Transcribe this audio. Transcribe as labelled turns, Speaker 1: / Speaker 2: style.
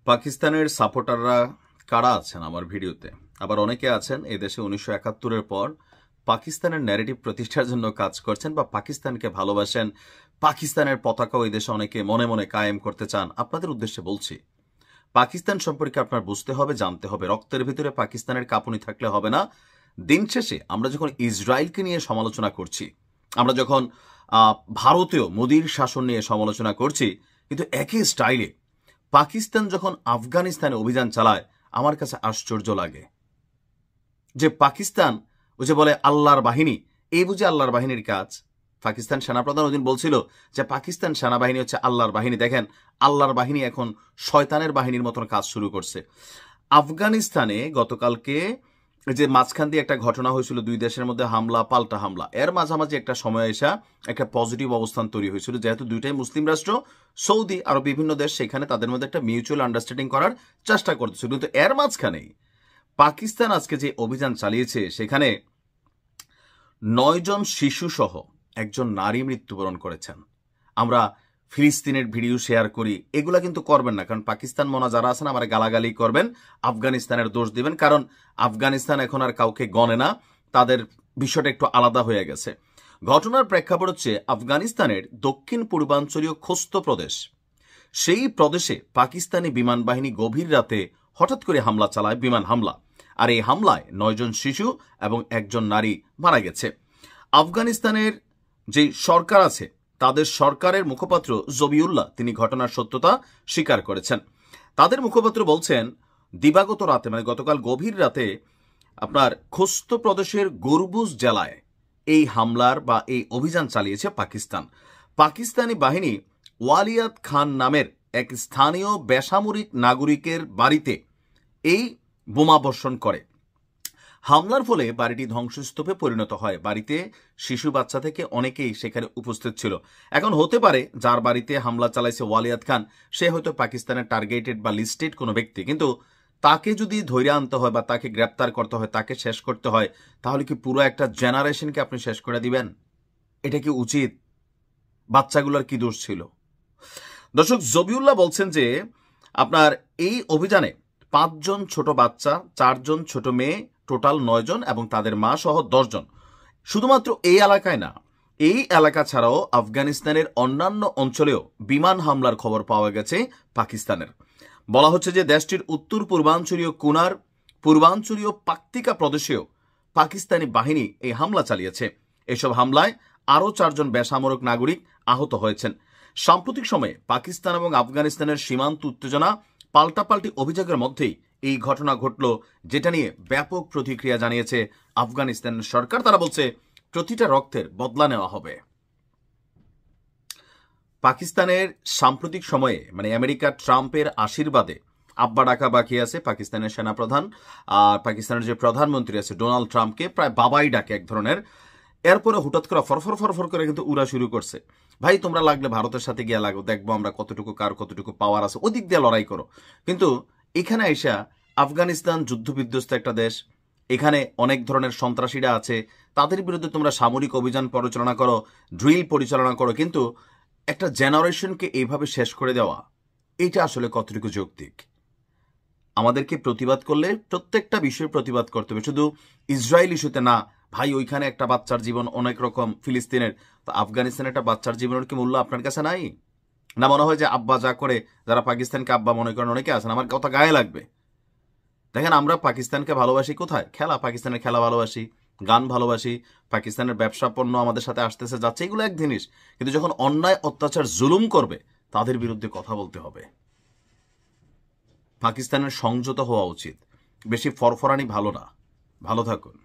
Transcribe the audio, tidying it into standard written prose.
Speaker 1: পাকিস্তানের সাপোর্টাররা কারা আছেন আমার ভিডিওতে? আবার অনেকে আছেন এই দেশে 1971-এর পর পাকিস্তানের ন্যারেটিভ প্রতিষ্ঠার জন্য কাজ করছেন বা পাকিস্তানকে ভালোবাসেন, পাকিস্তানের পতাকাও এই দেশে অনেকে মনে মনে কায়েম করতে চান। আপনাদের উদ্দেশ্যে বলছি, পাকিস্তান সম্পর্কে আপনার বুঝতে হবে, জানতে হবে। রক্তের ভিতরে পাকিস্তানের কাঁপুনি থাকলে হবে না। দিন শেষে আমরা যখন ইসরায়েলকে নিয়ে সমালোচনা করছি, আমরা যখন ভারতীয় মোদির শাসন নিয়ে সমালোচনা করছি, কিন্তু একই স্টাইলে পাকিস্তান যখন আফগানিস্তানে অভিযান চালায়, আমার কাছে আশ্চর্য লাগে যে পাকিস্তান ও যে বলে আল্লাহর বাহিনী, এই বুঝে আল্লাহর বাহিনীর কাজ। পাকিস্তান সেনাপ্রধান ওদিন বলছিল যে পাকিস্তান সেনাবাহিনী হচ্ছে আল্লাহর বাহিনী। দেখেন, আল্লাহর বাহিনী এখন শয়তানের বাহিনীর মতন কাজ শুরু করছে। আফগানিস্তানে গতকালকে যে মাঝখান দিয়ে একটা ঘটনা হয়েছিল, দুই দেশের মধ্যে হামলা পাল্টা হামলা, এর মাঝামাঝি একটা সময় এসে একটা পজিটিভ অবস্থান তৈরি হয়েছিল, যেহেতু দুইটাই মুসলিম রাষ্ট্র, সৌদি আরো বিভিন্ন দেশ, সেখানে তাদের মধ্যে একটা মিউচুয়াল আন্ডারস্ট্যান্ডিং করার চেষ্টা করতেছিল। কিন্তু এর মাঝখানেই পাকিস্তান আজকে যে অভিযান চালিয়েছে, সেখানে 9 জন শিশু সহ একজন নারী মৃত্যুবরণ করেছেন। আমরা ফিলিস্তিনের ভিডিও শেয়ার করি, এগুলা কিন্তু করবেন না, কারণ পাকিস্তান মনা যারা আছেন আমার গালাগালি করবেন, আফগানিস্তানের দোষ দিবেন, কারণ আফগানিস্তান এখন আর কাউকে গণে না, তাদের বিষয়টা একটু আলাদা হয়ে গেছে। ঘটনার প্রেক্ষাপট হচ্ছে আফগানিস্তানের দক্ষিণ পূর্বাঞ্চলীয় খোস্ত প্রদেশ, সেই প্রদেশে পাকিস্তানি বিমান বাহিনী গভীর রাতে হঠাৎ করে হামলা চালায়, বিমান হামলা। আর এই হামলায় 9 জন শিশু এবং একজন নারী মারা গেছে। আফগানিস্তানের যে সরকার আছে, তাদের সরকারের মুখপাত্র জবিউল্লাহ তিনি ঘটনার সত্যতা স্বীকার করেছেন। তাদের মুখপাত্র বলছেন, দিবাগত রাতে মানে গতকাল গভীর রাতে আপনার খোস্ত প্রদেশের গুরবুজ জেলায় এই হামলার বা এই অভিযান চালিয়েছে পাকিস্তান। পাকিস্তানি বাহিনী ওয়ালিয়াত খান নামের এক স্থানীয় বেসামরিক নাগরিকের বাড়িতে এই বোমাবর্ষণ করে। হামলার ফলে বাড়িটি ধ্বংসস্তূপে পরিণত হয়। বাড়িতে শিশু বাচ্চা থেকে অনেকেই সেখানে উপস্থিত ছিল। এখন হতে পারে যার বাড়িতে হামলা চালাইছে ওয়ালিয়াত খান, সে হয়তো পাকিস্তানের টার্গেটেড বা লিস্টেড কোনো ব্যক্তি, কিন্তু তাকে যদি ধৈর্য আনতে হয় বা তাকে গ্রেপ্তার করতে হয়, তাকে শেষ করতে হয়, তাহলে কি পুরো একটা জেনারেশনকে আপনি শেষ করে দিবেন? এটা কি উচিত? বাচ্চাগুলোর কি দোষ ছিল? দর্শক, জবিউল্লাহ বলছেন যে আপনার এই অভিযানে 5 জন ছোট বাচ্চা, 4 জন ছোট মেয়ে, টোটাল 9 জন এবং তাদের মা সহ 10 জন। শুধুমাত্র এই এলাকায় না, এই এলাকা ছাড়াও আফগানিস্তানের অন্যান্য অঞ্চলেও বিমান হামলার খবর পাওয়া গেছে পাকিস্তানের। বলা হচ্ছে যে দেশটির উত্তর পূর্বাঞ্চলীয় কুনার, পূর্বাঞ্চলীয় পাকতিকা প্রদেশেও পাকিস্তানি বাহিনী এই হামলা চালিয়েছে। এসব হামলায় আরও 4 জন বেসামরিক নাগরিক আহত হয়েছেন। সাম্প্রতিক সময়ে পাকিস্তান এবং আফগানিস্তানের সীমান্ত উত্তেজনা, পাল্টাপাল্টি অভিযোগের মধ্যেই এই ঘটনা ঘটল, যেটা নিয়ে ব্যাপক প্রতিক্রিয়া জানিয়েছে আফগানিস্তানের সরকার। তারা বলছে প্রতিটা রক্তের বদলা নেওয়া হবে। পাকিস্তানের সাম্প্রতিক সময়ে মানে আমেরিকা ট্রাম্পের আশীর্বাদে আব্বা ডাকা বাকি আছে পাকিস্তানের সেনাপ্রধান, আর পাকিস্তানের যে প্রধানমন্ত্রী আছে ডোনাল্ড ট্রাম্পকে প্রায় বাবাই ডাকে এক ধরনের। এরপরে হঠাৎ করে ফরফর ফরফর করে কিন্তু উড়া শুরু করছে, ভাই তোমরা লাগলে ভারতের সাথে গিয়ে লাগো, দেখবো আমরা কতটুকু কার কতটুকু পাওয়ার আছে, ওদিক দিয়ে লড়াই করো। কিন্তু এখানে এসা আফগানিস্তান যুদ্ধবিধ্বস্ত একটা দেশ, এখানে অনেক ধরনের সন্ত্রাসীরা আছে, তাদের বিরুদ্ধে তোমরা সামরিক অভিযান পরিচালনা করো, ড্রিল পরিচালনা করো, কিন্তু একটা জেনারেশনকে এইভাবে শেষ করে দেওয়া, এটা আসলে কতটুকু যৌক্তিক? আমাদেরকে প্রতিবাদ করলে প্রত্যেকটা বিষয়ে প্রতিবাদ করতে হবে, শুধু ইসরায়েল ইস্যুতে না। ভাই ওইখানে একটা বাচ্চার জীবন অনেক রকম, ফিলিস্তিনের, তো আফগানিস্তানের একটা বাচ্চার জীবনের কি মূল্য আপনার কাছে নাই? না মনে হয় যে আব্বা যা করে, যারা পাকিস্তানকে আব্বা মনে করেন অনেকে আছেন, আমার কথা গায়ে লাগবে। দেখেন, আমরা পাকিস্তানকে ভালোবাসি কোথায়? খেলা, পাকিস্তানের খেলা ভালোবাসি, গান ভালোবাসি, পাকিস্তানের ব্যবসা পণ্য আমাদের সাথে আসতেছে যাচ্ছে, এগুলো এক জিনিস, কিন্তু যখন অন্যায় অত্যাচার জুলুম করবে তাদের বিরুদ্ধে কথা বলতে হবে। পাকিস্তানের সংযত হওয়া উচিত, বেশি ফরফরানি ভালো না। ভালো থাকুন।